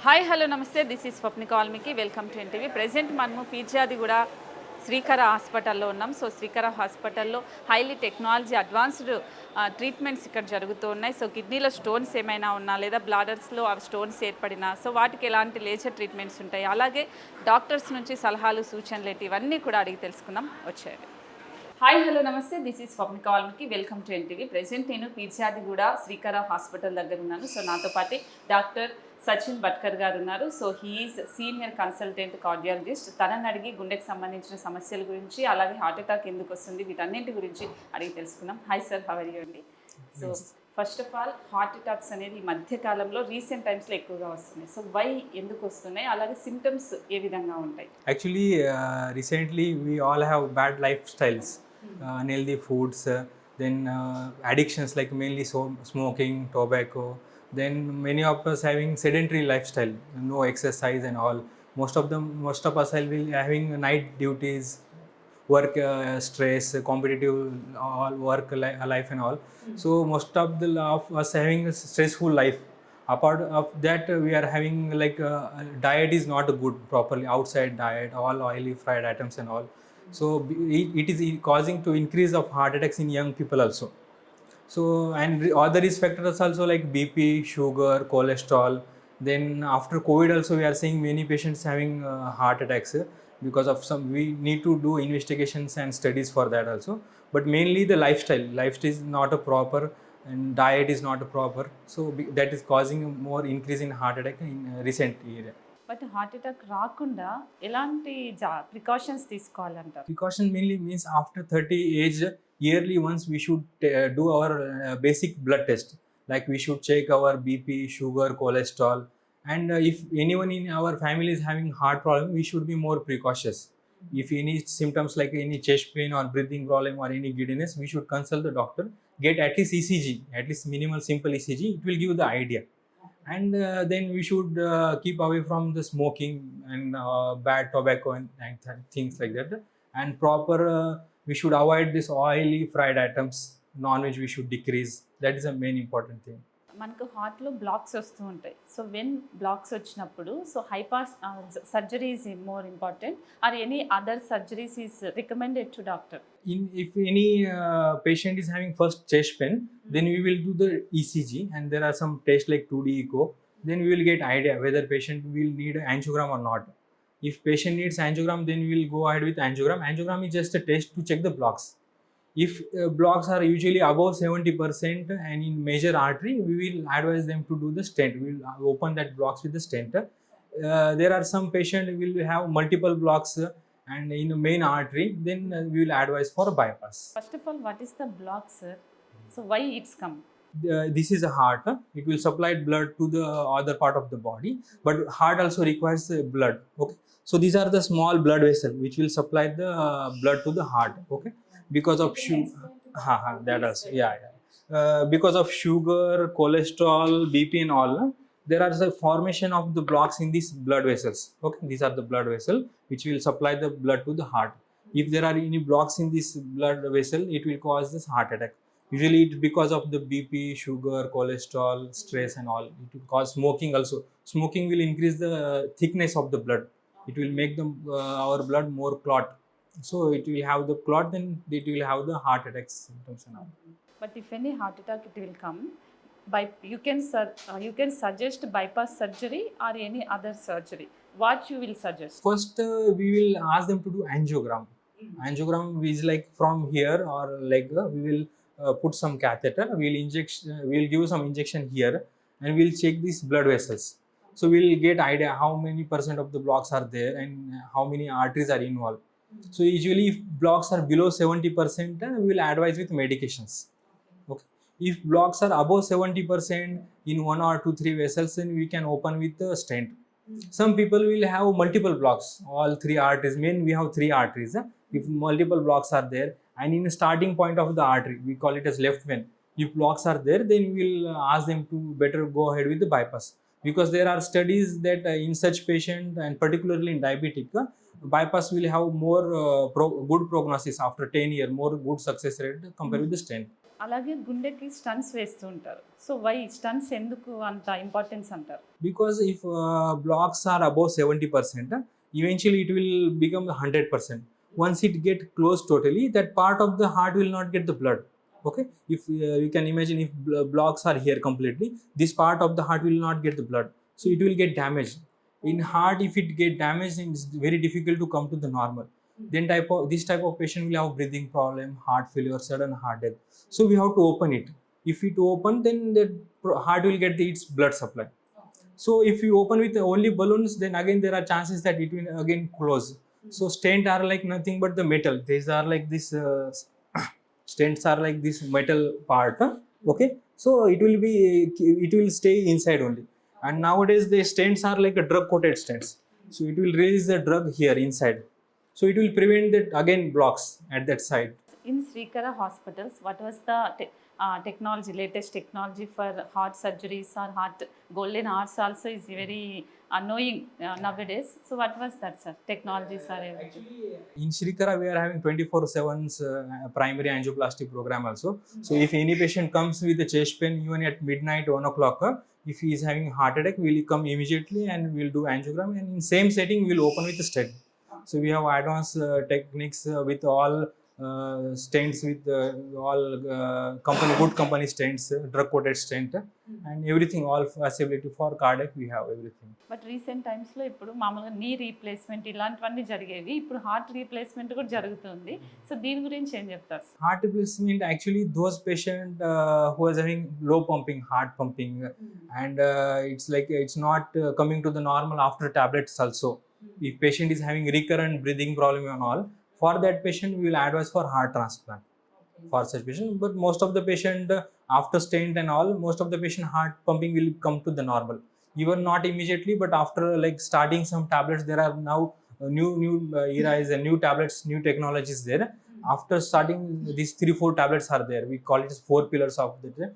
Hi hello నమస్తే this is Swapnika Valmiki welcome to NTV. Present మనము ఫీర్జాదిగూడ శ్రీకర హాస్పిటల్లో ఉన్నాం. సో శ్రీకర హాస్పిటల్లో హైలీ టెక్నాలజీ అడ్వాన్స్డ్ ట్రీట్మెంట్స్ ఇక్కడ జరుగుతూ ఉన్నాయి. సో కిడ్నీలో స్టోన్స్ ఏమైనా ఉన్నా లేదా బ్లాడర్స్లో అవి స్టోన్స్ ఏర్పడినా సో వాటికి ఎలాంటి లేజర్ ట్రీట్మెంట్స్ ఉంటాయి, అలాగే డాక్టర్స్ నుంచి సలహాలు సూచనలు ఏంటి ఇవన్నీ కూడా అడిగి తెలుసుకుందాం. వచ్చేది. హాయ్ హలో నమస్తే this is Swapnika Valmiki welcome to NTV. Present నేను ఫీర్జాదిగూడ శ్రీకర హాస్పిటల్ దగ్గర ఉన్నాను. సో నాతో పాటు డాక్టర్ సచిన్ భట్కర్ గారు ఉన్నారు. So he's senior consultant cardiologist. తనని అడిగి గుండెకి సంబంధించిన సమస్యల గురించి, అలాగే హార్ట్ అటాక్ ఎందుకు వస్తుంది, వీటన్నింటి గురించి అడిగి తెలుసుకుందాం. Hi sir, how are you అండి? So first of all, heart attacks అనేది ఈ మధ్య కాలంలో రీసెంట్ టైమ్స్లో ఎక్కువగా వస్తున్నాయి. సో వై ఎందుకు వస్తున్నాయి, అలాగే సిమ్టమ్స్ ఏ విధంగా ఉంటాయి? Actually, recently we all have bad lifestyles, unhealthy foods, then addictions like mainly smoking, tobacco. Then many of us having sedentary lifestyle, no exercise and all. Most of us will be having night duties, work stress, competitive all work life and all. So most of us having a stressful life. Apart of that, we are having like diet is not good properly, outside diet, all oily fried items and all. So it is causing to increase of heart attacks in young people also. So and other risk factors also like BP, sugar, cholesterol. Then after COVID also we are seeing many patients having heart attacks because of some, we need to do investigations and studies for that also. But mainly the lifestyle is not a proper, and diet is not a proper. So that is causing more increase in heart attack in recent year. But heart attack రాకుండా ఎలాంటి precautions తీసుకోవాలంటారు? Precaution mainly means after 30 age, yearly once we should do our basic blood test. Like we should check our BP, sugar, cholesterol, and if anyone in our family is having heart problem, we should be more precautious. If any symptoms like any chest pain or breathing problem or any giddiness, we should consult the doctor. Get at least ECG, at least minimal simple ECG. It will give the idea. And then we should keep away from the smoking and bad tobacco and things like that. And proper, we should avoid this oily fried items. Non-veg we should decrease. That is a main important thing. మనకు హార్ట్లో blocks వస్తూ ఉంటాయి. So when blocks వచ్చినప్పుడు so high pass surgery is more important or any other surgeries is recommended to doctor? If any patient is having first chest pain, then we will do the ECG, and there are some tests like 2D echo. Then we will get idea whether patient will need angiogram or not. If patient needs angiogram, then we will go ahead with angiogram. Angiogram is just a test to check the blocks. If blocks are usually above 70% and in major artery, we will advise them to do the stent. We will open that blocks with the stent. There are some patients will have multiple blocks and in the main artery, then we will advise for a bypass. First of all, what is the block sir? So why it's come? This is a heart. It will supply blood to the other part of the body, but heart also requires blood. Okay, so these are the small blood vessels which will supply the blood to the heart. Okay, because of that also, because of sugar, cholesterol, BP and all, there are the formation of the blocks in these blood vessels. Okay, these are the blood vessel which will supply the blood to the heart. If there are any blocks in this blood vessel, it will cause this heart attack. Usually it's because of the BP, sugar, cholesterol, stress and all. It will cause smoking also. Smoking will increase the thickness of the blood. It will make our blood more clot. So it will have the clot, then it will have the heart attack symptoms and all. But if any heart attack it will come, you can suggest bypass surgery or any other surgery. What you will suggest? First, we will ask them to do angiogram. Angiogram is like from here or like we will put some catheter. We'll give some injection here, and we'll check these blood vessels. So we'll get idea how many percent of the blocks are there and how many arteries are involved. So usually if blocks are below 70%, we will advise with medications. Okay. If blocks are above 70% in 1 or 2, 3 vessels, then we can open with the stent. Some people will have multiple blocks, all 3 arteries. We have 3 arteries. If multiple blocks are there, and in the starting point of the artery, we call it as left vein. If blocks are there, then we will ask them to better go ahead with the bypass. Because there are studies that in such patient, and particularly in diabetic, bypass will have more good prognosis after 10 years, more good success rate compared with the stent. అలాగే గుండెకి stunts వేస్తూ ఉంటారు. So why stunts ఎందుకు అంత importance అంటారు? Because if blocks are above 70%, eventually it will become 100%. Once it get closed totally, that part of the heart will not get the blood. Okay, if you can imagine, if blocks are here completely, this part of the heart will not get the blood, so it will get damaged. In heart, if it get damaged, it's very difficult to come to the normal. Then this type of patient will have breathing problem, heart failure, sudden heart death. So we have to open it. If it open, then the heart will get its blood supply. So if you open with only balloons, then again there are chances that it will again close. So stents are like nothing but the metal. These are like this stents are like this metal part. Okay, so it will stay inside only. And nowadays the stents are like a drug coated stents. So it will release the drug here inside. So it will prevent that again blocks at that side. In Srikara hospitals, what was the technology, latest technology for heart surgeries or heart golden hours also is very annoying nowadays. So what was that, sir? Technologies are everything. Actually, in Srikara, we are having 24/7 primary angioplasty program also. So if any patient comes with a chest pain, even at midnight, 1 o'clock, if he is having heart attack, we will come immediately and we will do angiogram. And in same setting, we will open with the stent. So we have advanced techniques with all stents, with all good company stents, drug coated stent, and everything, all facility for cardiac, we have everything. But recent టైమ్స్లో ఇప్పుడు మామూలుగా knee replacement ఇలాంటివన్నీ జరిగేవి, ఇప్పుడు heart replacement కూడా జరుగుతుంది. So దీని గురించి ఏం చెప్తారు? Heart replacement, actually those patient who is having low pumping, heart pumping, and it's like it's not coming to the normal after tablets also. If patient is having recurrent breathing problem and all, for that patient we will advise for heart transplant for such patient. But most of the patient after stent and all, most of the patient heart pumping will come to the normal, even not immediately, but after like starting some tablets. There are now new eras and new tablets, new technologies there. After starting, these 3-4 tablets are there. We call it as 4 pillars of the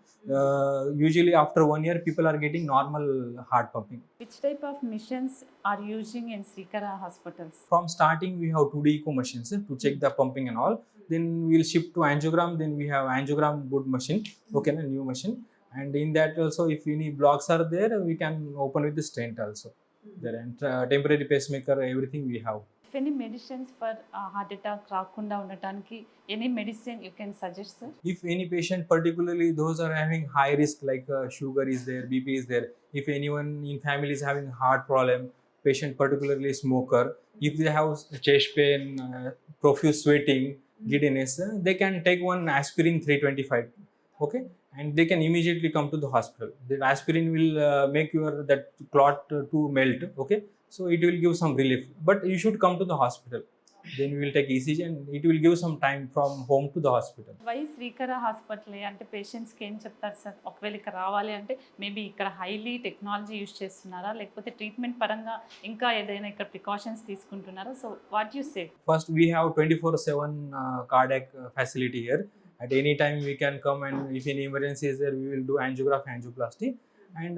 usually after 1 year people are getting normal heart pumping. Which type of machines are using in Srikara hospitals? From starting we have 2D echo machines to check the pumping and all. Then we will shift to angiogram. Then we have angiogram good machine, okay, a new machine. And in that also, if any blocks are there, we can open with the stent also there. And temporary pacemaker, everything we have. If any medicines for heart attack రాకుండా ఉండటానికి any medicine you can suggest, sir? If any patient, particularly those are having high risk, like sugar is there, BP is there, if anyone in family is having heart problem, patient particularly smoker, if they have chest pain, profuse sweating, giddiness, they can take one aspirin 325, okay, and they can immediately come to the hospital. The aspirin will make your that clot to melt, okay, so it will give some relief. But you should come to the hospital. Then we will take ECG and it will give some time from home to the hospital. Why Srikara hospital అంటే పేషెంట్స్కి ఏం చెప్తారు sir? ఒకవేళ ఇక్కడ రావాలి అంటే maybe ఇక్కడ highly technology use చేస్తున్నారా, లేకపోతే ట్రీట్మెంట్ పరంగా ఇంకా ఏదైనా ఇక్కడ ప్రికాషన్స్ తీసుకుంటున్నారా? So what you say? First, we have 24/7 cardiac facility here. At any time we can come, and if any emergency is there, we will do angiography, angioplasty. And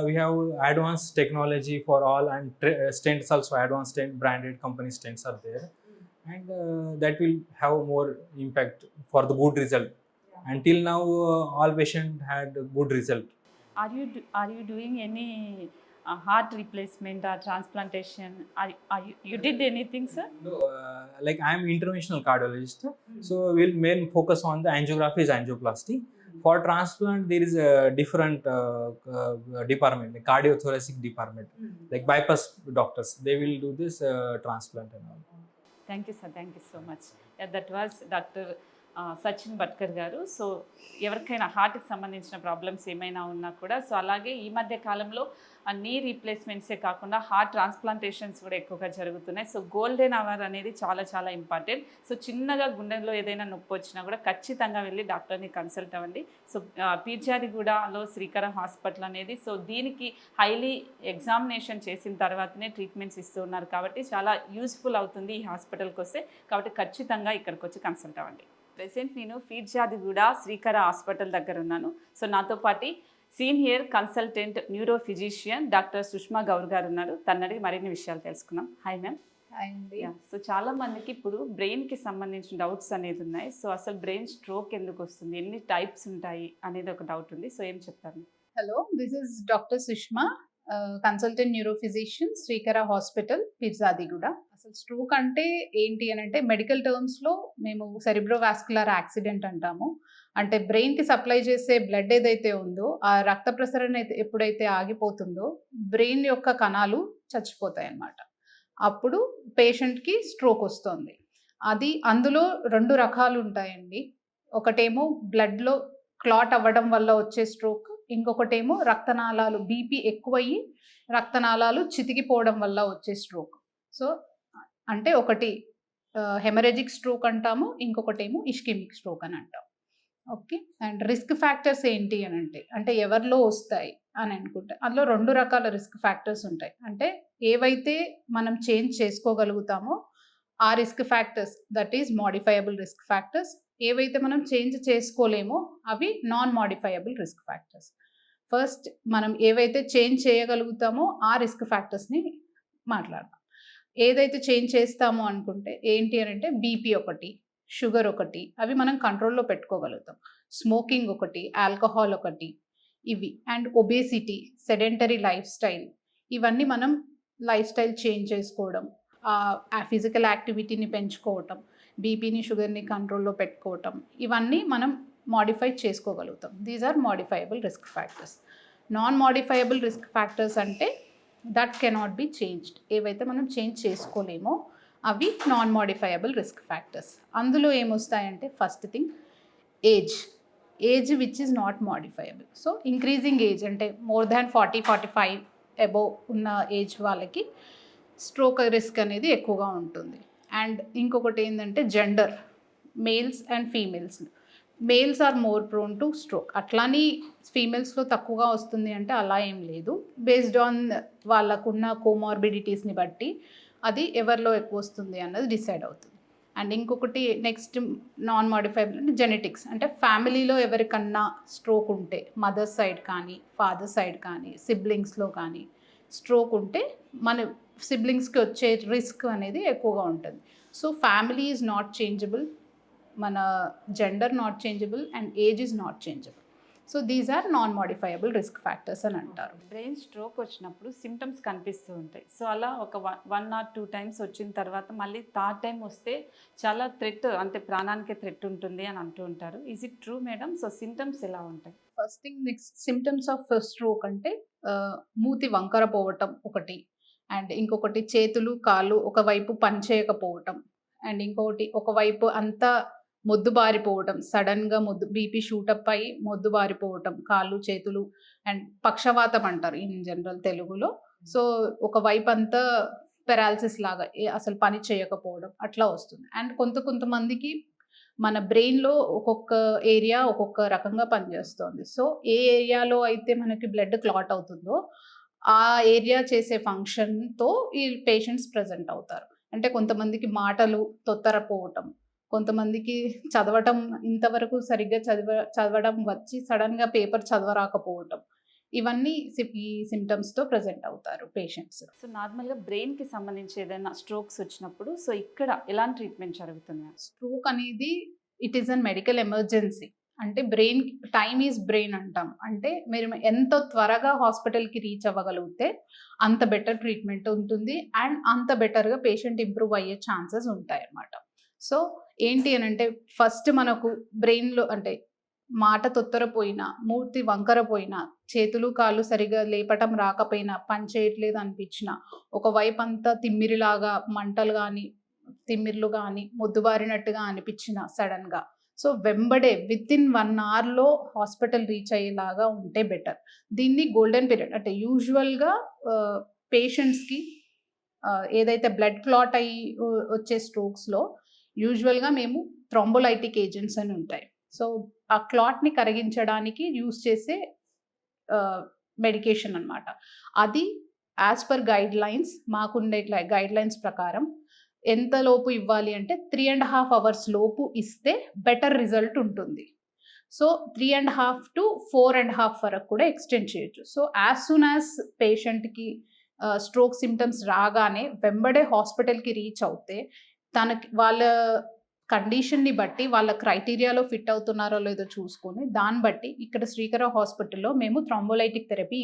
we have advanced technology for all, and stents also, advanced stent, branded company stents are there. And that will have more impact for the good result. Until now, all patient had good result. Are you doing any heart replacement or transplantation? You did anything, sir? No, like I am interventional cardiologist, so we'll main focus on the angiography is angioplasty. For transplant, there is a different department, like cardiothoracic department, like bypass doctors. They will do this transplant and all. Thank you sir, thank you so much. That was doctor Sachin Bhatkar గారు. So ఎవరికైనా హార్ట్కి సంబంధించిన problems ఏమైనా ఉన్నా కూడా, so అలాగే ఈ మధ్య కాలంలో నీ రీప్లేస్మెంట్సే కాకుండా హార్ట్ ట్రాన్స్ప్లాంటేషన్స్ కూడా ఎక్కువగా జరుగుతున్నాయి. సో గోల్డెన్ అవర్ అనేది చాలా చాలా ఇంపార్టెంట్. సో చిన్నగా గుండెలో ఏదైనా నొప్పి వచ్చినా కూడా ఖచ్చితంగా వెళ్ళి డాక్టర్ని కన్సల్ట్ అవ్వండి. సో పీర్జాదిగూడలో శ్రీకర హాస్పిటల్ అనేది, సో దీనికి హైలీ ఎగ్జామినేషన్ చేసిన తర్వాతనే ట్రీట్మెంట్స్ ఇస్తూ ఉన్నారు కాబట్టి చాలా యూస్ఫుల్ అవుతుంది ఈ హాస్పిటల్కి వస్తే. కాబట్టి ఖచ్చితంగా ఇక్కడికి వచ్చి కన్సల్ట్ అవ్వండి. ప్రెసెంట్ నేను పీర్జాదిగూడ శ్రీకర హాస్పిటల్ దగ్గర ఉన్నాను. సో నాతో పాటు senior consultant neuro physician doctor Sushma Gaur గారు ఉన్నారు. తనడి మరిన్ని విషయాలు తెలుసుకుందాం. Hi ma'am. అండి. సో చాలా మందికి ఇప్పుడు బ్రెయిన్కి సంబంధించిన డౌట్స్ అనేది ఉన్నాయి. సో అసలు బ్రెయిన్ స్ట్రోక్ ఎందుకు వస్తుంది, ఎన్ని టైప్స్ ఉంటాయి అనేది ఒక డౌట్ ఉంది. సో ఏం చెప్తారు? Hello, this is doctor Sushma, consultant neuro physician, Srikara hospital, Peerzadiguda. అసలు స్ట్రోక్ అంటే ఏంటి అని అంటే మెడికల్ టర్మ్స్లో మేము సెరిబ్రోవాస్కులర్ యాక్సిడెంట్ అంటాము. అంటే బ్రెయిన్కి సప్లై చేసే బ్లడ్ ఏదైతే ఉందో ఆ రక్త ప్రసరణ ఎప్పుడైతే ఆగిపోతుందో బ్రెయిన్ యొక్క కణాలు చచ్చిపోతాయి అన్నమాట. అప్పుడు పేషెంట్కి స్ట్రోక్ వస్తుంది. అది అందులో 2 రకాలు ఉంటాయండి. ఒకటేమో బ్లడ్లో క్లాట్ అవ్వడం వల్ల వచ్చే స్ట్రోక్, ఇంకొకటేమో రక్తనాళాలు బీపీ ఎక్కువయ్యి రక్తనాళాలు చితికిపోవడం వల్ల వచ్చే స్ట్రోక్. సో అంటే ఒకటి హెమరేజిక్ స్ట్రోక్ అంటాము, ఇంకొకటేమో ఇష్కెమిక్ స్ట్రోక్ అని అంటాం. ఓకే. అండ్ రిస్క్ ఫ్యాక్టర్స్ ఏంటి అని అంటే ఎవరిలో వస్తాయి అని అనుకుంటే అందులో 2 రకాల రిస్క్ ఫ్యాక్టర్స్ ఉంటాయి. అంటే ఏవైతే మనం చేంజ్ చేసుకోగలుగుతామో ఆ risk factors, that is modifiable risk factors. ఏవైతే మనం చేంజ్ చేసుకోలేమో అవి non modifiable risk factors. First మనం ఏవైతే చేంజ్ చేయగలుగుతామో ఆ రిస్క్ ఫ్యాక్టర్స్ని మాట్లాడదాం. ఏదైతే చేంజ్ చేస్తామో అనుకుంటే ఏంటి అని అంటే బీపీ ఒకటి, షుగర్ ఒకటి, అవి మనం కంట్రోల్లో పెట్టుకోగలుగుతాం. స్మోకింగ్ ఒకటి, ఆల్కహాల్ ఒకటి, ఇవి. And obesity, sedentary life style, ఇవన్నీ మనం లైఫ్ స్టైల్ చేంజ్ చేసుకోవడం, ఆ ఫిజికల్ యాక్టివిటీని పెంచుకోవటం, బీపీని షుగర్ని కంట్రోల్లో పెట్టుకోవటం, ఇవన్నీ మనం మాడిఫై చేసుకోగలుగుతాం. These are modifiable risk factors. Non modifiable risk factors అంటే దట్ కెనాట్ బి చేంజ్డ్, ఏవైతే మనం చేంజ్ చేసుకోలేమో అవి నాన్ మోడిఫైయబుల్ రిస్క్ ఫ్యాక్టర్స్. అందులో ఏమొస్తాయంటే first thing age which is not modifiable. So increasing age అంటే మోర్ దాన్ 40-45 అబోవ్ ఉన్న age వాళ్ళకి స్ట్రోక్ రిస్క్ అనేది ఎక్కువగా ఉంటుంది. అండ్ ఇంకొకటి ఏంటంటే gender, males and females. Males are more prone to stroke. అట్లాని ఫీమేల్స్లో తక్కువగా వస్తుంది అంటే అలా ఏం లేదు. బేస్డ్ ఆన్ వాళ్ళకున్న కోమార్బిడిటీస్ని బట్టి అది ఎవరిలో ఎక్కువ వస్తుంది అన్నది డిసైడ్ అవుతుంది. అండ్ ఇంకొకటి నెక్స్ట్ నాన్ మోడిఫైబుల్ అంటే జెనెటిక్స్. అంటే ఫ్యామిలీలో ఎవరికన్నా స్ట్రోక్ ఉంటే, మదర్ సైడ్ కానీ ఫాదర్ సైడ్ కానీ సిబ్లింగ్స్లో కానీ స్ట్రోక్ ఉంటే మన సిబ్లింగ్స్కి వచ్చే రిస్క్ అనేది ఎక్కువగా ఉంటుంది. So family is not changeable, మన gender not changeable and age is not changeable. So these are non modifiable risk factors అని అంటారు. బ్రెయిన్ స్ట్రోక్ వచ్చినప్పుడు సిమ్టమ్స్ కనిపిస్తూ ఉంటాయి. సో అలా ఒక 1 or 2 టైమ్స్ వచ్చిన తర్వాత మళ్ళీ థర్డ్ టైం వస్తే చాలా థ్రెట్, అంటే ప్రాణానికి థ్రెట్ ఉంటుంది అని అంటూ ఉంటారు. Is it true madam? So symptoms ఎలా ఉంటాయి? First thing, next symptoms of stroke అంటే మూతి వంకర పోవటం ఒకటి, అండ్ ఇంకొకటి చేతులు కాళ్ళు ఒకవైపు పనిచేయకపోవటం, అండ్ ఇంకొకటి ఒకవైపు అంతా మొద్దుబారిపోవటం, సడన్గా బీపీ షూటప్ అయ్యి మొద్దుబారిపోవటం కాళ్ళు చేతులు, అండ్ పక్షవాతం అంటారు ఇన్ జనరల్ తెలుగులో. సో ఒకవైపు అంతా పెరాలసిస్ లాగా అసలు పని చేయకపోవడం అట్లా వస్తుంది. అండ్ కొంతమందికి మన బ్రెయిన్లో ఒక్కొక్క ఏరియా ఒక్కొక్క రకంగా పనిచేస్తుంది. సో ఏ ఏరియాలో అయితే మనకి బ్లడ్ క్లాట్ అవుతుందో ఆ ఏరియా చేసే ఫంక్షన్తో ఈ పేషెంట్స్ ప్రజెంట్ అవుతారు. అంటే కొంతమందికి మాటలు తొత్తరపోవటం, కొంతమందికి చదవటం ఇంతవరకు సరిగ్గా చదవడం వచ్చి సడన్గా పేపర్ చదవరాకపోవటం, ఇవన్నీ ఈ సిమ్టమ్స్తో ప్రజెంట్ అవుతారు పేషెంట్స్. సో నార్మల్గా బ్రెయిన్కి సంబంధించి ఏదైనా స్ట్రోక్స్ వచ్చినప్పుడు సో ఇక్కడ ఎలాంటి ట్రీట్మెంట్ జరుగుతుంది? స్ట్రోక్ అనేది it is an medical emergency. అంటే బ్రెయిన్, టైమ్ ఈజ్ బ్రెయిన్ అంటాం. అంటే మీరు ఎంత త్వరగా హాస్పిటల్కి రీచ్ అవ్వగలిగితే అంత బెటర్ ట్రీట్మెంట్ ఉంటుంది అండ్ అంత బెటర్గా పేషెంట్ ఇంప్రూవ్ అయ్యే ఛాన్సెస్ ఉంటాయి అన్నమాట. సో ఏంటి అని అంటే ఫస్ట్ మనకు బ్రెయిన్లో అంటే మాట తొత్తరపోయినా, మూర్తి వంకరపోయినా, చేతులు కాళ్ళు సరిగా లేపటం రాకపోయినా, పని చేయట్లేదు అనిపించినా, ఒకవైపు అంతా తిమ్మిరిలాగా మంటలు కానీ తిమ్మిర్లు కానీ మొద్దుబారినట్టుగా అనిపించిన సడన్గా, సో వెంబడే వితిన్ 1 hourలో హాస్పిటల్ రీచ్ అయ్యేలాగా ఉంటే బెటర్. దీన్ని గోల్డెన్ పీరియడ్ అంటే యూజువల్గా పేషెంట్స్కి ఏదైతే బ్లడ్ క్లాట్ అయ్యి వచ్చే స్ట్రోక్స్లో యూజువల్గా మేము థ్రాంబోలైటిక్ ఏజెంట్స్ అని ఉంటాయి. సో ఆ క్లాట్ని కరిగించడానికి యూజ్ చేసే మెడికేషన్ అన్నమాట. అది యాజ్ పర్ గైడ్ లైన్స్, మాకుండే గైడ్ లైన్స్ ప్రకారం ఎంత లోపు ఇవ్వాలి అంటే 3.5 hours లోపు ఇస్తే బెటర్ రిజల్ట్ ఉంటుంది. సో 3.5 to 4.5 వరకు కూడా ఎక్స్టెండ్ చేయొచ్చు. సో యాజ్ సూన్ యాజ్ పేషెంట్కి స్ట్రోక్ సిమ్టమ్స్ రాగానే వెంబడే హాస్పిటల్కి రీచ్ అవుతే తనకి వాళ్ళ కండిషన్ని బట్టి వాళ్ళ క్రైటీరియాలో ఫిట్ అవుతున్నారో లేదో చూసుకొని దాన్ని బట్టి ఇక్కడ శ్రీకర హాస్పిటల్లో మేము థ్రాంబోలైటిక్ థెరపీ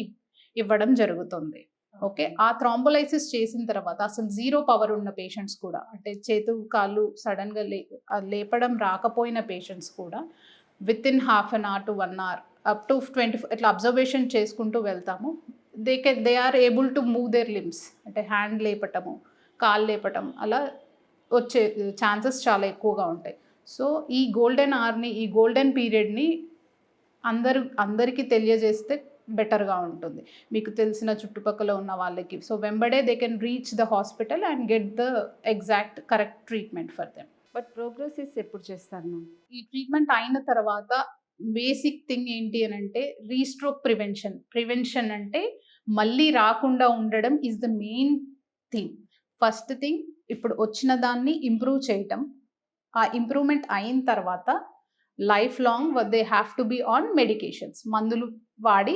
ఇవ్వడం జరుగుతుంది. ఓకే, ఆ థ్రాంబోలైసిస్ చేసిన తర్వాత అసలు 0 పవర్ ఉన్న పేషెంట్స్ కూడా, అంటే చేతు కాళ్ళు సడన్గా లేపడం రాకపోయిన పేషెంట్స్ కూడా within half an hour to 1 hour up to 20 ఇట్లా అబ్జర్వేషన్ చేసుకుంటూ వెళ్తాము. They are able to move their limbs, అంటే హ్యాండ్ లేపటము, కాళ్ళు లేపటం అలా వచ్చే ఛాన్సెస్ చాలా ఎక్కువగా ఉంటాయి. సో ఈ గోల్డెన్ అవర్ని, ఈ గోల్డెన్ పీరియడ్ని అందరికీ తెలియజేస్తే బెటర్గా ఉంటుంది, మీకు తెలిసిన చుట్టుపక్కల ఉన్న వాళ్ళకి. సో వెంబడే they can reach the hospital and get the exact correct treatment for them. But progresses ఎప్పుడు చేస్తారు మ్యామ్? ఈ ట్రీట్మెంట్ అయిన తర్వాత బేసిక్ థింగ్ ఏంటి అని అంటే రీస్ట్రోక్ ప్రివెన్షన్ అంటే మళ్ళీ రాకుండా ఉండడం is the main thing. First thing ఇప్పుడు వచ్చిన దాన్ని ఇంప్రూవ్ చేయటం, ఆ ఇంప్రూవ్మెంట్ అయిన తర్వాత life long they have to be on medications, మందులు వాడి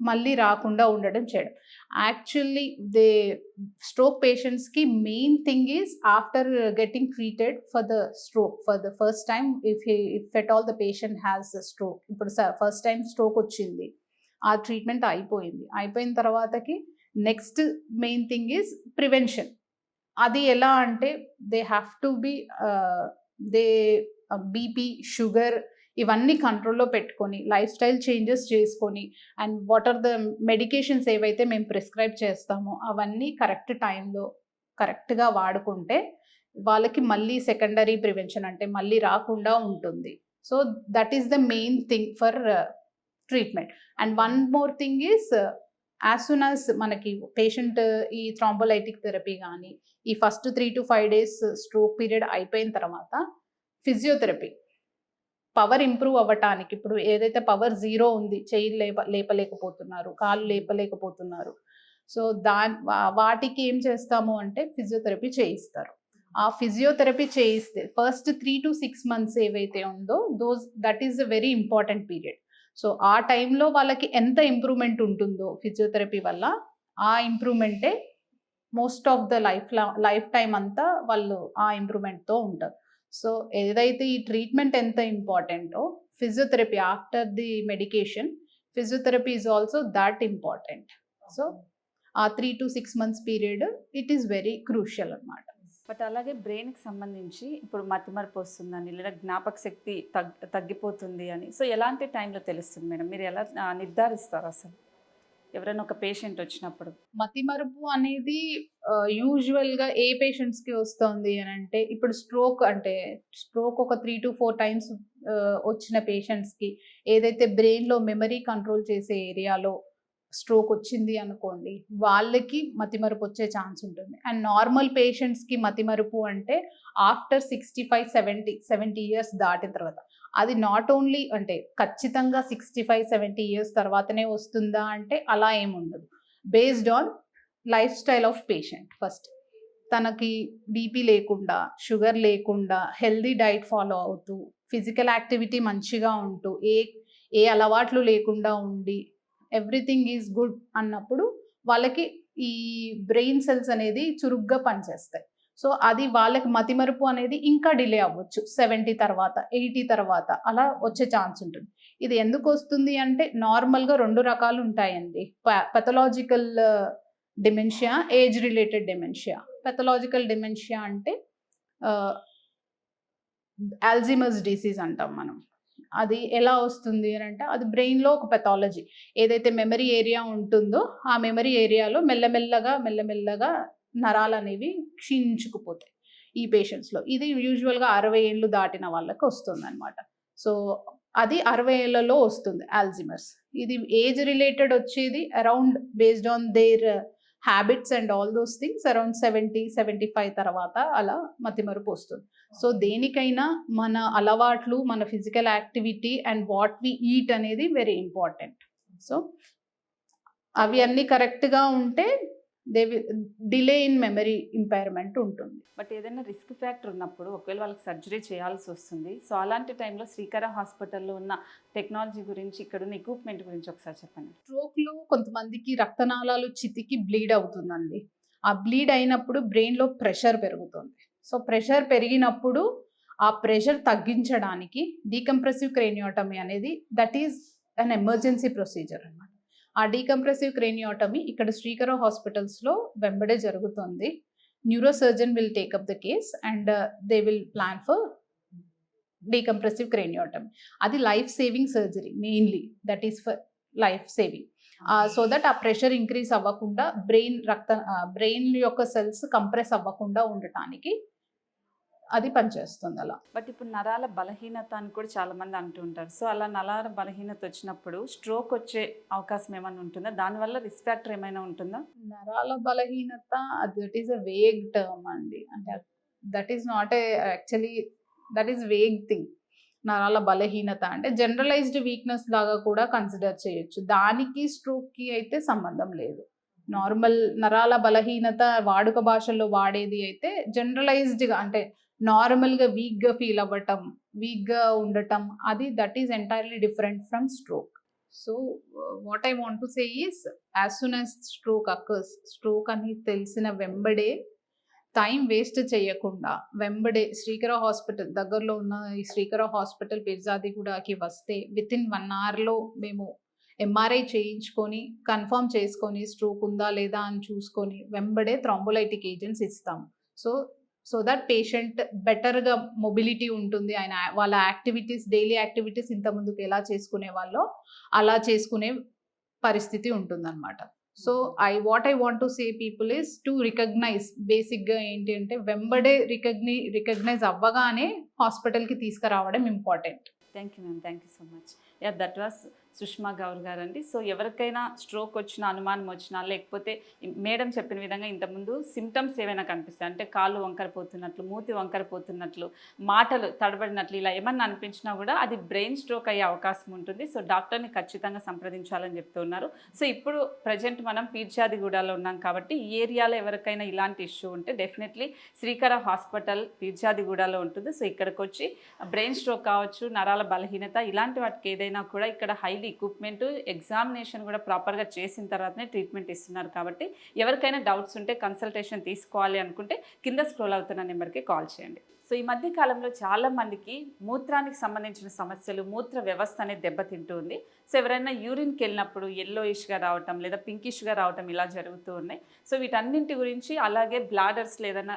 మళ్ళీ రాకుండా ఉండడం చేయడం. యాక్చువల్లీ స్ట్రోక్ పేషెంట్స్కి main thing is after getting treated for the stroke for the first time, if at all the patient has the stroke, ఇప్పుడు first time stroke వచ్చింది, ఆ ట్రీట్మెంట్ అయిపోయిన తర్వాతకి next main thing is prevention. అది ఎలా అంటే they have to be BP, sugar ఇవన్నీ కంట్రోల్లో పెట్టుకొని లైఫ్ స్టైల్ చేంజెస్ చేసుకొని and what are the medications ఏవైతే మేము ప్రిస్క్రైబ్ చేస్తామో అవన్నీ కరెక్ట్ టైంలో కరెక్ట్గా వాడుకుంటే వాళ్ళకి మళ్ళీ సెకండరీ ప్రివెన్షన్ అంటే మళ్ళీ రాకుండా ఉంటుంది. So that is the main thing for treatment. And one more thing is as soon as మనకి పేషెంట్ ఈ థ్రాంబోలైటిక్ థెరపీ కానీ ఈ first 3 to 5 days stroke period అయిపోయిన తర్వాత ఫిజియోథెరపీ పవర్ ఇంప్రూవ్ అవ్వటానికి, ఇప్పుడు ఏదైతే పవర్ 0 ఉంది, చెయ్యి లేపలేకపోతున్నారు, కాళ్ళు లేపలేకపోతున్నారు, సో వాటికి ఏం చేస్తాము అంటే ఫిజియోథెరపీ చేయిస్తారు. ఆ ఫిజియోథెరపీ చేయిస్తే ఫస్ట్ 3 to 6 months ఏవైతే ఉందో that is a very important period. So ఆ టైంలో వాళ్ళకి ఎంత ఇంప్రూవ్మెంట్ ఉంటుందో ఫిజియోథెరపీ వల్ల, ఆ ఇంప్రూవ్మెంటే most of the lifetime అంతా వాళ్ళు ఆ ఇంప్రూవ్మెంట్తో ఉంటారు. సో ఏదైతే ఈ ట్రీట్మెంట్ ఎంత ఇంపార్టెంటో physiotherapy after the medication, physiotherapy is also that important. So ఆ 3 to 6 months period it is very crucial అన్నమాట. బట్ అలాగే బ్రెయిన్కి సంబంధించి ఇప్పుడు మతిమరుపు వస్తుందని లేదా జ్ఞాపక శక్తి తగ్గిపోతుంది అని, సో ఎలాంటి టైంలో తెలుస్తుంది మేడం? మీరు ఎలా నిర్ధారిస్తారు అసలు ఎవరైనా ఒక పేషెంట్ వచ్చినప్పుడు? మతిమరుపు అనేది యూజువల్గా ఏ పేషెంట్స్కి వస్తుంది అని అంటే, ఇప్పుడు స్ట్రోక్ ఒక 3 to 4 times వచ్చిన పేషెంట్స్కి ఏదైతే బ్రెయిన్లో మెమరీ కంట్రోల్ చేసే ఏరియాలో స్ట్రోక్ వచ్చింది అనుకోండి, వాళ్ళకి మతిమరుపు వచ్చే ఛాన్స్ ఉంటుంది. అండ్ నార్మల్ పేషెంట్స్కి మతిమరుపు అంటే ఆఫ్టర్ 65-70 years దాటిన తర్వాత. అది నాట్ ఓన్లీ అంటే ఖచ్చితంగా 65-70 years తర్వాతనే వస్తుందా అంటే అలా ఏముండదు. Based on life style of patient. First తనకి బీపీ లేకుండా, షుగర్ లేకుండా, హెల్దీ డైట్ ఫాలో అవుతూ, ఫిజికల్ యాక్టివిటీ మంచిగా ఉంటూ, ఏ అలవాట్లు లేకుండా ఉండి ఎవ్రీథింగ్ ఈజ్ గుడ్ అన్నప్పుడు వాళ్ళకి ఈ బ్రెయిన్ సెల్స్ అనేది చురుగ్గా పనిచేస్తాయి. సో అది వాళ్ళకి మతిమరుపు అనేది ఇంకా డిలే అవ్వచ్చు, 70 తర్వాత 80 తర్వాత అలా వచ్చే ఛాన్స్ ఉంటుంది. ఇది ఎందుకు వస్తుంది అంటే నార్మల్గా 2 రకాలు ఉంటాయండి, pathological dementia, age related dementia. Pathological dementia అంటే ఆల్జీమర్స్ డిసీజ్ అంటాం మనం. అది ఎలా వస్తుంది అని అంటే అది బ్రెయిన్లో ఒక పెథాలజీ, ఏదైతే మెమరీ ఏరియా ఉంటుందో ఆ మెమరీ ఏరియాలో మెల్లమెల్లగా నరాలు అనేవి క్షీణించుకుపోతాయి ఈ పేషెంట్స్లో. ఇది యూజువల్గా 60 ఏళ్ళు దాటిన వాళ్ళకి వస్తుంది అనమాట. సో అది 60 ఏళ్లలో వస్తుంది ఆల్జీమర్స్. ఇది ఏజ్ రిలేటెడ్ వచ్చేది around based on their habits and all those things around 70-75 తర్వాత అలా మతిమరుపు వస్తుంది. సో దేనికైనా మన అలవాట్లు, మన physical activity and what we eat అనేది వెరీ ఇంపార్టెంట్. సో అవి అన్నీ కరెక్ట్గా ఉంటే they will delay in memory impairment ఉంటుంది. బట్ ఏదైనా రిస్క్ ఫ్యాక్టర్ ఉన్నప్పుడు ఒకవేళ వాళ్ళకి సర్జరీ చేయాల్సి వస్తుంది. సో అలాంటి టైంలో శ్రీకర హాస్పిటల్లో ఉన్న టెక్నాలజీ గురించి, ఇక్కడ ఉన్న ఎక్విప్మెంట్ గురించి ఒకసారి చెప్పండి. స్ట్రోక్లో కొంతమందికి రక్తనాళాలు చితికి బ్లీడ్ అవుతుందండి. ఆ బ్లీడ్ అయినప్పుడు బ్రెయిన్లో ప్రెషర్ పెరుగుతుంది. సో ప్రెషర్ పెరిగినప్పుడు ఆ ప్రెషర్ తగ్గించడానికి డీకంప్రెసివ్ క్రేనియోటమీ అనేది that is an emergency procedure అన్నమాట. ఆ డీకంప్రెసివ్ క్రేనియోటమీ ఇక్కడ శ్రీకర హాస్పిటల్స్లో వెంబడే జరుగుతుంది. Neuro surgeon will take up the case and they will plan for decompressive craniotomy. అది life saving surgery mainly, that is for life saving. So that ఆ pressure increase అవ్వకుండా brain యొక్క సెల్స్ కంప్రెస్ అవ్వకుండా ఉండటానికి అది పనిచేస్తుంది అలా. బట్ ఇప్పుడు నరాల బలహీనత అని కూడా చాలామంది అంటూ ఉంటారు. సో అలా నరాల బలహీనత వచ్చినప్పుడు స్ట్రోక్ వచ్చే అవకాశం ఏమైనా ఉంటుందా? దానివల్ల రిస్క్ ఫ్యాక్టర్ ఏమైనా ఉంటుందా? నరాల బలహీనత that is a vague term అండి. అంటే that is not actually that is vague thing. నరాల బలహీనత అంటే జనరలైజ్డ్ వీక్నెస్ లాగా కూడా కన్సిడర్ చేయొచ్చు. దానికి స్ట్రోక్కి అయితే సంబంధం లేదు. నార్మల్ నరాల బలహీనత వాడుక భాషల్లో వాడేది అయితే జనరలైజ్డ్గా అంటే నార్మల్గా వీక్గా ఫీల్ అవ్వటం, వీక్గా ఉండటం, అది that is entirely different from stroke. So what I want to say is as soon as stroke occurs, stroke అని తెలిసిన వెంబడే టైం వేస్ట్ చేయకుండా వెంబడే శ్రీకర హాస్పిటల్ దగ్గరలో ఉన్న ఈ శ్రీకర హాస్పిటల్ పిర్జాదిగూడకి వస్తే విత్ ఇన్ 1 hourలో మేము ఎంఆర్ఐ చేయించుకొని కన్ఫర్మ్ చేసుకొని స్ట్రోక్ ఉందా లేదా అని చూసుకొని వెంబడే థ్రాంబోలైటిక్ ఏజెంట్స్ ఇస్తాము. సో దట్ పేషెంట్ బెటర్గా మొబిలిటీ ఉంటుంది. వాళ్ళ యాక్టివిటీస్, డైలీ యాక్టివిటీస్ ఇంతకుముందుకు ఎలా చేసుకునే వాళ్ళో అలా చేసుకునే పరిస్థితి ఉంటుందన్నమాట. So what I want to say people is to recognise, బేసిక్గా ఏంటి అంటే వెంబడే రికగ్నైజ్ అవ్వగానే హాస్పిటల్కి తీసుకురావడం important. Thank you ma'am, thank you so much. Yeah, that was Sushma Gaur గారు అండి. సో ఎవరికైనా స్ట్రోక్ వచ్చినా, అనుమానం వచ్చినా, లేకపోతే మేడం చెప్పిన విధంగా ఇంతకుముందు సిమ్టమ్స్ ఏమైనా కనిపిస్తాయి అంటే కాళ్ళు వంకరపోతున్నట్లు, మూతి వంకరపోతున్నట్లు, మాటలు తడబడినట్లు, ఇలా ఏమన్నా అనిపించినా కూడా అది బ్రెయిన్ స్ట్రోక్ అయ్యే అవకాశం ఉంటుంది. సో డాక్టర్ని ఖచ్చితంగా సంప్రదించాలని చెప్తున్నారు. సో ఇప్పుడు ప్రజెంట్ మనం పీర్జాదిగూడలో ఉన్నాం కాబట్టి ఈ ఏరియాలో ఎవరికైనా ఇలాంటి ఇష్యూ ఉంటే డెఫినెట్లీ శ్రీకర హాస్పిటల్ పీర్జాదిగూడలో ఉంటుంది. సో ఇక్కడికి వచ్చి బ్రెయిన్ స్ట్రోక్ కావచ్చు, నరాల బలహీనత, ఇలాంటి వాటికి ఏదైనా కూడా ఇక్కడ హైలీ ఎక్విప్మెంట్, ఎగ్జామినేషన్ కూడా ప్రాపర్గా చేసిన తర్వాతనే ట్రీట్మెంట్ ఇస్తున్నారు. కాబట్టి ఎవరికైనా డౌట్స్ ఉంటే కన్సల్టేషన్ తీసుకోవాలి అనుకుంటే కింద స్క్రోల్ అవుతున్న నెంబర్కి కాల్ చేయండి. సో ఈ మధ్య కాలంలో చాలామందికి మూత్రానికి సంబంధించిన సమస్యలు, మూత్ర వ్యవస్థ అనేది దెబ్బతింటూ ఉంది. సో ఎవరైనా యూరిన్కి వెళ్ళినప్పుడు ఎల్లోయిష్గా రావటం లేదా పింకిష్గా రావటం ఇలా జరుగుతూ ఉన్నాయి. సో వీటన్నింటి గురించి, అలాగే బ్లాడర్స్లో ఏదైనా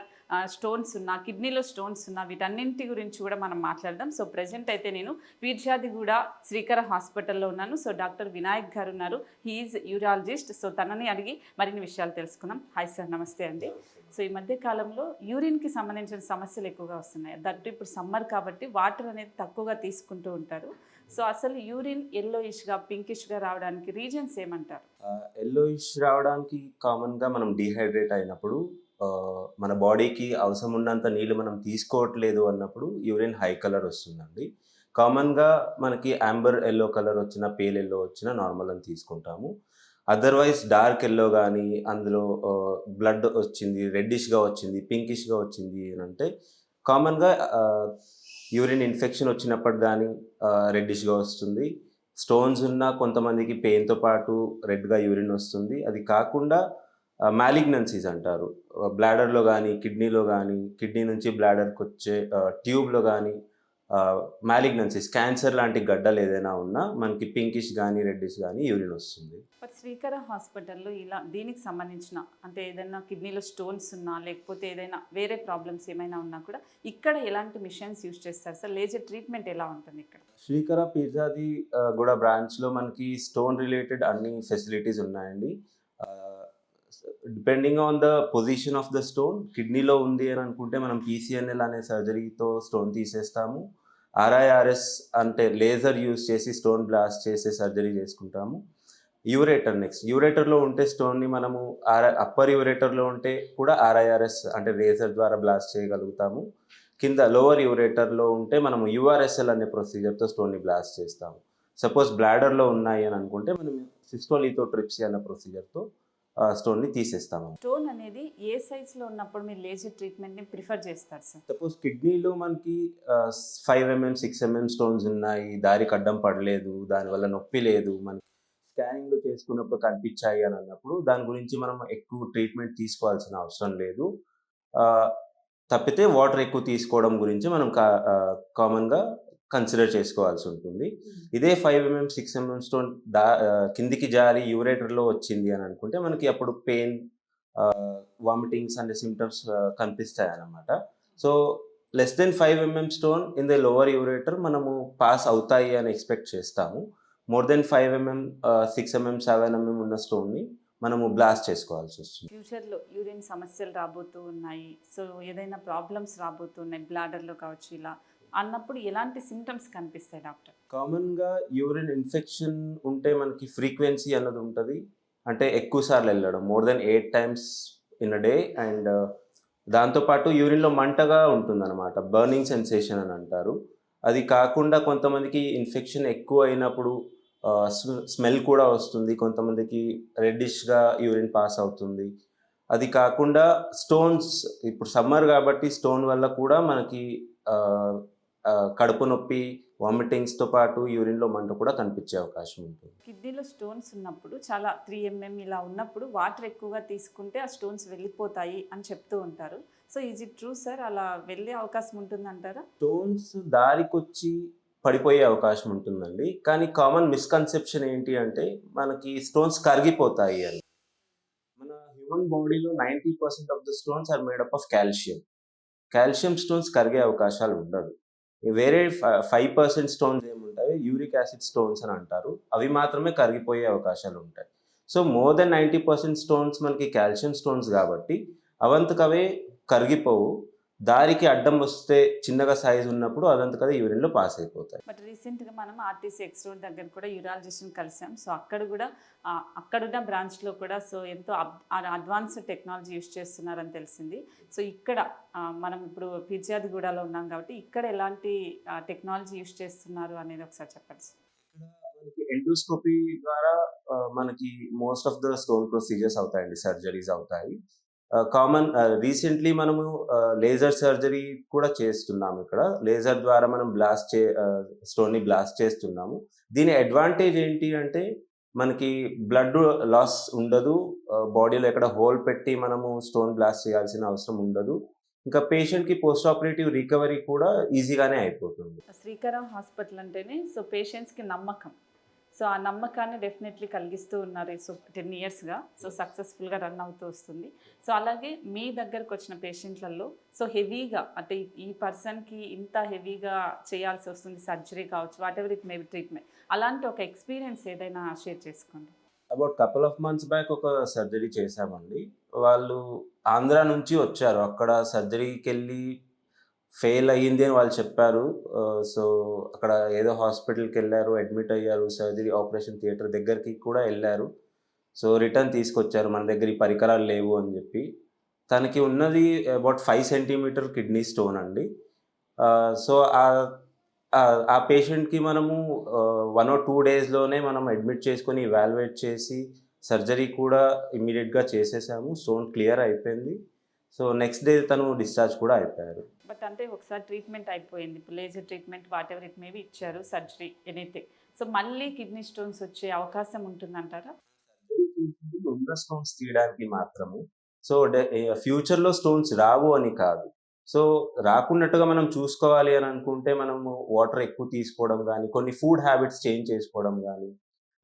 స్టోన్స్ ఉన్నా, కిడ్నీలో స్టోన్స్ ఉన్నా, వీటన్నింటి గురించి కూడా మనం మాట్లాడదాం. సో ప్రజెంట్ అయితే నేను పీర్జాదిగూడ శ్రీకర హాస్పిటల్లో ఉన్నాను. సో డాక్టర్ వినాయక్ గారు ఉన్నారు, హీఈస్ యూరాలజిస్ట్. సో తనని అడిగి మరిన్ని విషయాలు తెలుసుకుందాం. హాయ్ సార్, నమస్తే అండి. సో ఈ మధ్య కాలంలో యూరిన్కి సంబంధించిన సమస్యలు ఎక్కువగా వస్తున్నాయి. దట్టు ఇప్పుడు సమ్మర్ కాబట్టి వాటర్ అనేది తక్కువగా తీసుకుంటూ ఉంటారు. సో అసలు యూరిన్ ఎల్లోయిష్గా, పింకిష్గా రావడానికి రీజన్స్ ఏమంటారు? ఎల్లోయిష్ రావడానికి కామన్గా మనం డీహైడ్రేట్ అయినప్పుడు, మన బాడీకి అవసరం ఉన్నంత నీళ్ళు మనం తీసుకోవట్లేదు అన్నప్పుడు యూరిన్ హై కలర్ వస్తుందండి. కామన్గా మనకి యాంబర్ ఎల్లో కలర్ వచ్చినా, పేల్ ఎల్లో వచ్చినా నార్మల్ అని తీసుకుంటాము. అదర్వైజ్ డార్క్ ఎల్లో కానీ, అందులో బ్లడ్ వచ్చింది, రెడ్డిష్గా వచ్చింది, పింకిష్గా వచ్చింది అని అంటే కామన్గా యూరిన్ ఇన్ఫెక్షన్ వచ్చినప్పుడు కానీ రెడ్డిష్గా వస్తుంది. స్టోన్స్ ఉన్న కొంతమందికి పెయిన్తో పాటు రెడ్గా యూరిన్ వస్తుంది. అది కాకుండా మ్యాలిగ్నెన్సీస్ అంటారు, బ్లాడర్లో కానీ, కిడ్నీలో కానీ, కిడ్నీ నుంచి బ్లాడర్కి వచ్చే ట్యూబ్లో కానీ మ్యాలిగ్నెన్సీస్, క్యాన్సర్ లాంటి గడ్డలు ఏదైనా ఉన్నా మనకి పింకిష్ కానీ, రెడ్డిష్ కానీ యూరిన్ వస్తుంది. బట్ శ్రీకర హాస్పిటల్లో ఇలా దీనికి సంబంధించిన అంటే ఏదైనా కిడ్నీలో స్టోన్స్ ఉన్నా, లేకపోతే ఏదైనా వేరే ప్రాబ్లమ్స్ ఏమైనా ఉన్నా కూడా ఇక్కడ ఎలాంటి మిషన్స్ యూజ్ చేస్తారు సార్? లేజర్ ట్రీట్మెంట్ ఎలా ఉంటుంది ఇక్కడ? శ్రీకర పీర్జాదిగూడ బ్రాంచ్లో మనకి స్టోన్ రిలేటెడ్ అన్ని ఫెసిలిటీస్ ఉన్నాయండి. Depending on the position of the stone, కిడ్నీలో ఉంది అని అనుకుంటే మనం PCNL అనే సర్జరీతో స్టోన్ తీసేస్తాము. RIRS అంటే లేజర్ యూజ్ చేసి స్టోన్ బ్లాస్ట్ చేసే సర్జరీ చేసుకుంటాము. యూరేటర్ నెక్స్ట్, యూరేటర్లో ఉంటే స్టోన్ని మనము అప్పర్ యూరేటర్లో ఉంటే కూడా RIRS అంటే లేజర్ ద్వారా బ్లాస్ట్ చేయగలుగుతాము. కింద లోవర్ యూరేటర్లో ఉంటే మనము URSL అనే ప్రొసీజర్తో స్టోన్ని బ్లాస్ట్ చేస్తాము. సపోజ్ బ్లాడర్లో ఉన్నాయి అని అనుకుంటే మనం సిస్టోలిథోట్రిప్సీ అనే ప్రొసీజర్తో స్టోన్ని తీసేస్తాము. స్టోన్ అనేది ఏ సైజులో ఉన్నప్పుడు మీరు లేజర్ ట్రీట్మెంట్ని ప్రిఫర్ చేస్తారు సార్? సపోజ్ కిడ్నీలో మనకి 5 mm 6 mm స్టోన్స్ ఉన్నాయి, దారికి అడ్డం పడలేదు, దానివల్ల నొప్పి లేదు, మనకి స్కానింగ్లో చేసుకున్నప్పుడు కనిపించాయి అని అన్నప్పుడు దాని గురించి మనం ఎక్కువ ట్రీట్మెంట్ తీసుకోవాల్సిన అవసరం లేదు. ఆ, తప్పితే వాటర్ ఎక్కువ తీసుకోవడం గురించి మనం కామన్గా కన్సిడర్ చేసుకోవాల్సి ఉంటుంది. ఇదే 5 mm 6 mm స్టోన్ కిందికి జారి యూరేటర్లో వచ్చింది అని అనుకుంటే మనకి అప్పుడు పెయిన్, వామిటింగ్స్ అనే సిమ్టమ్స్ కనిపిస్తాయి అన్నమాట. So less than 5 mm stone in the lower ureter మనము పాస్ అవుతాయి అని ఎక్స్పెక్ట్ చేస్తాము. More than 5 mm 6 mm 7 mm ఉన్న స్టోన్ని మనము బ్లాస్ట్ చేసుకోవాల్సి వస్తుంది. ఫ్యూచర్లో యూరిన్ సమస్యలు రాబోతూ ఉన్నాయి, సో ఏదైనా ప్రాబ్లమ్స్ రాబోతున్నాయి బ్లాడర్లో కావచ్చు, ఇలా అన్నప్పుడు ఎలాంటి సిమ్టమ్స్ కనిపిస్తాయి డాక్టర్? కామన్గా యూరిన్ ఇన్ఫెక్షన్ ఉంటే మనకి ఫ్రీక్వెన్సీ అన్నది ఉంటుంది, అంటే ఎక్కువ సార్లు వెళ్ళడం, more than 8 times in a day. And దాంతోపాటు యూరిన్లో మంటగా ఉంటుందన్నమాట, బర్నింగ్ సెన్సేషన్ అని అంటారు. అది కాకుండా కొంతమందికి ఇన్ఫెక్షన్ ఎక్కువ అయినప్పుడు స్మెల్ కూడా వస్తుంది, కొంతమందికి రెడ్డిష్గా యూరిన్ పాస్ అవుతుంది. అది కాకుండా స్టోన్స్, ఇప్పుడు సమ్మర్ కాబట్టి స్టోన్ వల్ల కూడా మనకి కడుపు నొప్పి, వామిటింగ్స్తో పాటు యూరిన్లో మంట కూడా కనిపించే అవకాశం ఉంటుంది. కిడ్నీలో స్టోన్స్ ఉన్నప్పుడు చాలా 3 mm ఇలా ఉన్నప్పుడు వాటర్ ఎక్కువగా తీసుకుంటే ఆ స్టోన్స్ వెళ్ళిపోతాయి అని చెప్తూ ఉంటారు. So is it true sir? అలా వెళ్ళే అవకాశం ఉంటుందంటారా? స్టోన్స్ దారికొచ్చి పడిపోయే అవకాశం ఉంటుందండి, కానీ కామన్ మిస్కన్సెప్షన్ ఏంటి అంటే మనకి స్టోన్స్ కరిగిపోతాయి అని. మన హ్యూమన్ బాడీలో 90% of the stones are made up of calcium. Calcium stones కరిగే అవకాశాలు ఉండదు. వేరే 5% స్టోన్స్ ఏముంటాయి, యూరిక్ యాసిడ్ స్టోన్స్ అని అంటారు, అవి మాత్రమే కరిగిపోయే అవకాశాలు ఉంటాయి. సో మోర్ దెన్ 90% స్టోన్స్ మనకి కాల్షియం స్టోన్స్ కాబట్టి అవంతకవే కరిగిపోవు. దారికి అడ్డం వస్తే చిన్నగా సైజు ఉన్నప్పుడు అదంతకదే యూరిన్లో పాస్ అయిపోతాయి. బట్ రీసెంట్గా మనం ఆర్టీసీ ఎక్స్ రోడ్ దగ్గర కూడా యూరాలజిస్ట్ని కలిసాం. సో అక్కడ కూడా అక్కడున్న బ్రాంచ్లో కూడా సో ఎంతో అడ్వాన్స్డ్ టెక్నాలజీ యూస్ చేస్తున్నారని తెలిసింది. సో ఇక్కడ మనం ఇప్పుడు ఫిర్యాదిగూడలో ఉన్నాం కాబట్టి ఇక్కడ ఎలాంటి టెక్నాలజీ యూస్ చేస్తున్నారు అనేది ఒకసారి చెప్పండి సార్. మనకి ఎండోస్కోపీ ద్వారా మనకి most of the stone procedures అవుతాయండి, సర్జరీస్ అవుతాయి. కామన్ రీసెంట్లీ మనము లేజర్ సర్జరీ కూడా చేస్తున్నాము. ఇక్కడ లేజర్ ద్వారా మనం స్టోన్ని బ్లాస్ట్ చేస్తున్నాము. దీని అడ్వాంటేజ్ ఏంటి అంటే మనకి బ్లడ్ లాస్ ఉండదు, బాడీలో ఎక్కడ హోల్ పెట్టి మనము స్టోన్ బ్లాస్ట్ చేయాల్సిన అవసరం ఉండదు. ఇంకా పేషెంట్కి పోస్ట్ ఆపరేటివ్ రికవరీ కూడా ఈజీగానే అయిపోతుంది. శ్రీకర హాస్పిటల్ అంటేనే సో పేషెంట్స్కి నమ్మకం. సో ఆ నమ్మకాన్ని డెఫినెట్లీ కలిగిస్తూ ఉన్నారు సో 10 yearsగా. సో సక్సెస్ఫుల్గా రన్ అవుతూ వస్తుంది. సో అలాగే మీ దగ్గరకు వచ్చిన పేషెంట్లలో సో హెవీగా అంటే ఈ పర్సన్కి ఇంత హెవీగా చేయాల్సి వస్తుంది, సర్జరీ కావచ్చు, what ever it may be treatment, అలాంటి ఒక ఎక్స్పీరియన్స్ ఏదైనా షేర్ చేసుకోండి. About couple of months back ఒక సర్జరీ చేశామండి. వాళ్ళు ఆంధ్ర నుంచి వచ్చారు, అక్కడ సర్జరీకి వెళ్ళి ఫెయిల్ అయ్యింది అని వాళ్ళు చెప్పారు. సో అక్కడ ఏదో హాస్పిటల్కి వెళ్ళారు, అడ్మిట్ అయ్యారు, సర్జరీ ఆపరేషన్ థియేటర్ దగ్గరికి కూడా వెళ్ళారు. సో రిటర్న్ తీసుకొచ్చారు, మన దగ్గర ఈ పరికరాలు లేవు అని చెప్పి. తనకి ఉన్నది అబౌట్ 5 cm కిడ్నీ స్టోన్ అండి. సో ఆ పేషెంట్కి మనము 1 or 2 daysలోనే మనం అడ్మిట్ చేసుకొని ఇవాల్యుయేట్ చేసి సర్జరీ కూడా ఇమ్మీడియట్గా చేసేసాము. స్టోన్ క్లియర్ అయిపోయింది. సో నెక్స్ట్ డే తను డిశ్చార్జ్ కూడా అయిపోయారు. బట్ అంటే ఒకసారి ట్రీట్మెంట్ అయిపోయింది, ఇప్పుడు laser treatment what ever it maybe ఇచ్చారు, సర్జరీ ఎనీథింగ్, సో మళ్ళీ కిడ్నీ స్టోన్స్ వచ్చే అవకాశం ఉంటుందంటారా? ఉన్న స్టోన్స్ తీయడానికి మాత్రమే. సో ఫ్యూచర్లో స్టోన్స్ రావు అని కాదు. సో రాకున్నట్టుగా మనం చూసుకోవాలి అని అనుకుంటే మనము వాటర్ ఎక్కువ తీసుకోవడం కానీ, కొన్ని ఫుడ్ హ్యాబిట్స్ చేంజ్ చేసుకోవడం కానీ,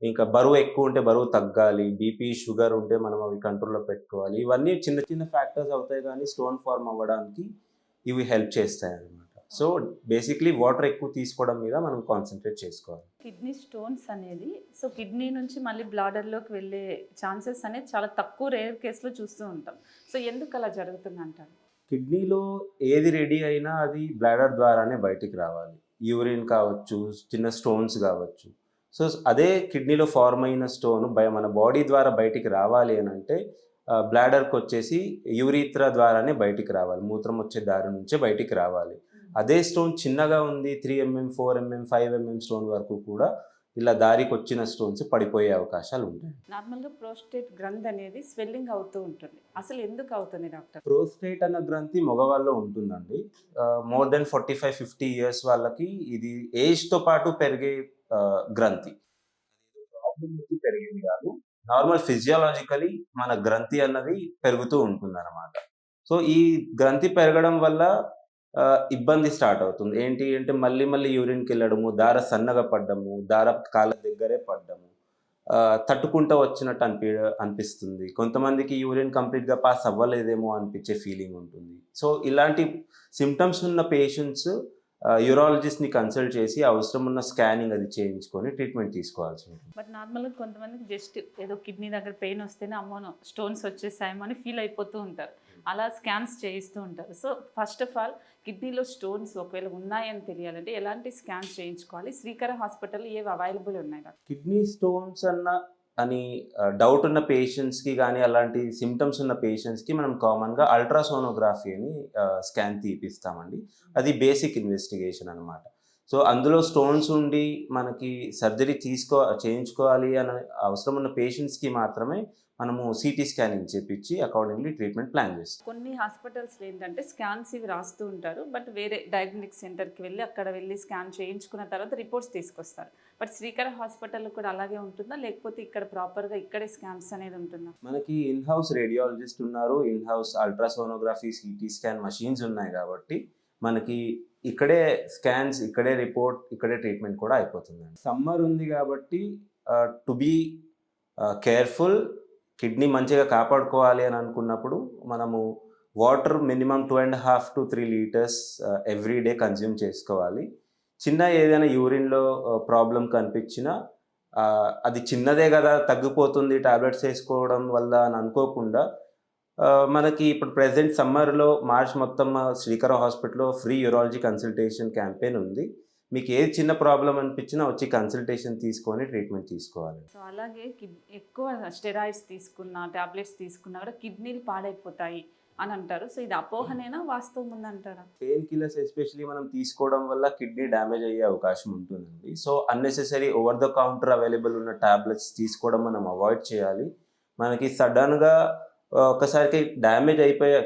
ఇంకా బరువు ఎక్కువ ఉంటే బరువు తగ్గాలి, బీపీ షుగర్ ఉంటే మనం అవి కంట్రోల్లో పెట్టుకోవాలి. ఇవన్నీ చిన్న చిన్న ఫ్యాక్టర్స్ అవుతాయి కానీ స్టోన్ ఫార్మ్ అవ్వడానికి ఇవి హెల్ప్ చేస్తాయి అన్నమాట. సో బేసిక్లీ వాటర్ ఎక్కువ తీసుకోవడం మీద మనం కాన్సన్ట్రేట్ చేసుకోవాలి. కిడ్నీ స్టోన్స్ అనేది సో కిడ్నీ నుంచి మళ్ళీ బ్లాడర్లోకి వెళ్ళే ఛాన్సెస్ అనేది చాలా తక్కువ, రేర్ కేసులో చూస్తూ ఉంటాం. సో ఎందుకు అలా జరుగుతుంది అంటారు? కిడ్నీలో ఏది రెడీ అయినా అది బ్లాడర్ ద్వారానే బయటికి రావాలి. యూరిన్ కావచ్చు, చిన్న స్టోన్స్ కావచ్చు. సో అదే కిడ్నీలో ఫార్మ్ అయిన స్టోన్ మన బాడీ ద్వారా బయటికి రావాలి అని అంటే బ్లాడర్కి వచ్చేసి యూరిత్రా ద్వారానే బయటికి రావాలి, మూత్రం వచ్చే దారి నుంచే బయటికి రావాలి. అదే స్టోన్ చిన్నగా ఉంది, 3 mm 4 mm 5 mm స్టోన్ వరకు కూడా ఇలా దారికి వచ్చిన స్టోన్స్ పడిపోయే అవకాశాలు ఉంటాయి. నార్మల్గా ప్రోస్టేట్ గ్రంథి అనేది స్వెల్లింగ్ అవుతూ ఉంటుంది. అసలు ఎందుకు అవుతుంది డాక్టర్? ప్రోస్టేట్ అన్న గ్రంథి మగవాళ్ళలో ఉంటుందండి. మోర్ దెన్ 45-50 ఇయర్స్ వాళ్ళకి ఇది ఏజ్‌తో పాటు పెరిగే గ్రంథి. ప్రాబ్లమ్ వచ్చి పెరిగేది కాదు. నార్మల్ ఫిజియోలాజికలీ మన గ్రంథి అన్నది పెరుగుతూ ఉంటుందన్నమాట. సో, ఈ గ్రంథి పెరగడం వల్ల ఇబ్బంది స్టార్ట్ అవుతుంది. ఏంటి అంటే మళ్ళీ మళ్ళీ యూరిన్‌కెళ్ళడము, దార సన్నగా పడ్డము, దార కాళ్ళ దగ్గరే పడ్డము, తట్టుకుంటూ వచ్చినట్టు అనిపిస్తుంది. కొంతమందికి యూరిన్ కంప్లీట్‌గా పాస్ అవ్వలేదేమో అనిపించే ఫీలింగ్ ఉంటుంది. సో, ఇలాంటి సింప్టమ్స్ ఉన్న పేషెంట్స్ యూరాలజిస్ట్‌ని కన్సల్ట్ చేసి అవసరం ఉన్న స్కానింగ్ అది చేయించుకొని ట్రీట్మెంట్ తీసుకోవాల్సి ఉంటుంది. బట్ నార్మల్గా కొంతమందికి జస్ట్ ఏదో కిడ్నీ దగ్గర పెయిన్ వస్తేనే అమ్మో స్టోన్స్ వచ్చేసాయేమో అని ఫీల్ అయిపోతూ ఉంటారు. అలా స్కాన్స్ చేయిస్తూ ఉంటారు. సో ఫస్ట్ ఆఫ్ ఆల్ కిడ్నీలో స్టోన్స్ ఒకవేళ ఉన్నాయని తెలియాలంటే ఎలాంటి స్కాన్స్ చేయించుకోవాలి? శ్రీకర హాస్పిటల్లో ఏవి అవైలబుల్ ఉన్నాయి డాక్టర్? కిడ్నీ స్టోన్స్ అని డౌట్ ఉన్న పేషెంట్స్‌కి గానీ, అలాంటి సింప్టమ్స్ ఉన్న పేషెంట్స్‌కి మనం కామన్‌గా అల్ట్రాసోనోగ్రఫీ అని స్కాన్ తీపిస్తామండి. అది బేసిక్ ఇన్వెస్టిగేషన్ అనమాట. సో, అందులో స్టోన్స్ ఉండి మనకి సర్జరీ చేయించుకోవాలి అని అవసరం ఉన్న పేషెంట్స్‌కి మాత్రమే మనము సీటీ స్కానింగ్ చేపిచ్చి అకార్డింగ్‌లీ ట్రీట్మెంట్ ప్లాన్ చేస్తాం. కొన్ని హాస్పిటల్స్లో ఏంటంటే స్కాన్స్ ఇవి రాస్తూ ఉంటారు. బట్ వేరే డయాగ్నోస్టిక్ సెంటర్కి వెళ్ళి అక్కడ వెళ్ళి స్కాన్ చేయించుకున్న తర్వాత రిపోర్ట్స్ తీసుకొస్తారు. బట్ శ్రీకర హాస్పిటల్లో కూడా అలాగే ఉంటుందా? లేకపోతే ఇక్కడ ప్రాపర్గా ఇక్కడే స్కాన్స్ అనేది ఉంటుందా? మనకి ఇన్ హౌస్ రేడియాలజిస్ట్ ఉన్నారు. In house ultrasonography, CT scan machines ఉన్నాయి కాబట్టి మనకి ఇక్కడే స్కాన్స్, ఇక్కడే రిపోర్ట్, ఇక్కడే ట్రీట్మెంట్ కూడా అయిపోతుందండి. సమ్మర్ ఉంది కాబట్టి టు బీ కేర్ఫుల్, కిడ్నీ మంచిగా కాపాడుకోవాలి అని అనుకున్నప్పుడు మనము water minimum 2.5 to 3 litres every day consume చేసుకోవాలి. చిన్న ఏదైనా యూరిన్‌లో ప్రాబ్లమ్ కనిపించినా అది చిన్నదే కదా తగ్గిపోతుంది టాబ్లెట్స్ వేసుకోవడం వల్ల అని అనుకోకుండా మనకి ఇప్పుడు ప్రెజెంట్ సమ్మర్‌లో మార్చ్ మొత్తం శ్రీకర హాస్పిటల్‌లో ఫ్రీ యూరాలజీ కన్సల్టేషన్ క్యాంపెయిన్ ఉంది. మీకు ఏ చిన్న ప్రాబ్లం అనిపించినా వచ్చి కన్సల్టేషన్ తీసుకొని ట్రీట్మెంట్ తీసుకోవాలి. సో అలాగే ఎక్కువ స్టెరాయిడ్స్ తీసుకున్నా, టాబ్లెట్స్ తీసుకున్నా కూడా కిడ్నీలు పాడైపోతాయి అని అంటారు. సో ఇది అపోహనేనా, వాస్తవం ఉందంటారా? పెయిన్ కిల్లర్స్ ఎస్పెషల్లీ మనం తీసుకోవడం వల్ల కిడ్నీ డ్యామేజ్ అయ్యే అవకాశం ఉంటుందండి. So unnecessary over the counter available ఉన్న టాబ్లెట్స్ తీసుకోవడం మనం అవాయిడ్ చేయాలి. మనకి సడన్గా ఒకసారికి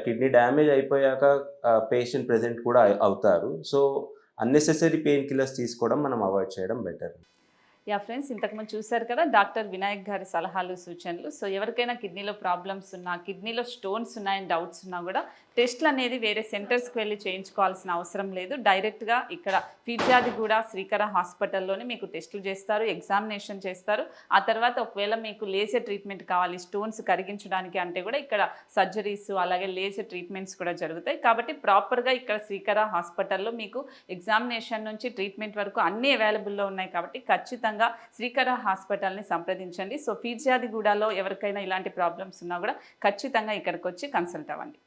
కిడ్నీ డ్యామేజ్ అయిపోయాక పేషెంట్ ప్రెజెంట్ కూడా అవుతారు. సో అన్నెసెసరీ పెయిన్ కిల్లర్స్ తీసుకోవడం మనం అవాయిడ్ చేయడం బెటర్. యా ఫ్రెండ్స్, ఇంతకుముందు చూశారు కదా డాక్టర్ వినాయక్ గారి సలహాలు, సూచనలు. సో ఎవరికైనా కిడ్నీలో ప్రాబ్లమ్స్ ఉన్నా, కిడ్నీలో స్టోన్స్ ఉన్నాయని డౌట్స్ ఉన్నా కూడా టెస్ట్లు అనేది వేరే సెంటర్స్కి వెళ్ళి చేయించుకోవాల్సిన అవసరం లేదు. డైరెక్ట్గా ఇక్కడ ఫిర్యాదిగూడ శ్రీకర హాస్పిటల్లోనే మీకు టెస్టులు చేస్తారు, ఎగ్జామినేషన్ చేస్తారు. ఆ తర్వాత ఒకవేళ మీకు లేజర్ ట్రీట్మెంట్ కావాలి స్టోన్స్ కరిగించడానికి అంటే కూడా ఇక్కడ సర్జరీస్ అలాగే లేజర్ ట్రీట్మెంట్స్ కూడా జరుగుతాయి. కాబట్టి ప్రాపర్గా ఇక్కడ శ్రీకర హాస్పిటల్లో మీకు ఎగ్జామినేషన్ నుంచి ట్రీట్మెంట్ వరకు అన్నీ అవైలబుల్లో ఉన్నాయి. కాబట్టి ఖచ్చితంగా శ్రీకర హాస్పిటల్ని సంప్రదించండి. సో ఫిర్యాదిగూడలో ఎవరికైనా ఇలాంటి ప్రాబ్లమ్స్ ఉన్నా కూడా ఖచ్చితంగా ఇక్కడికి వచ్చి కన్సల్ట్ అవ్వండి.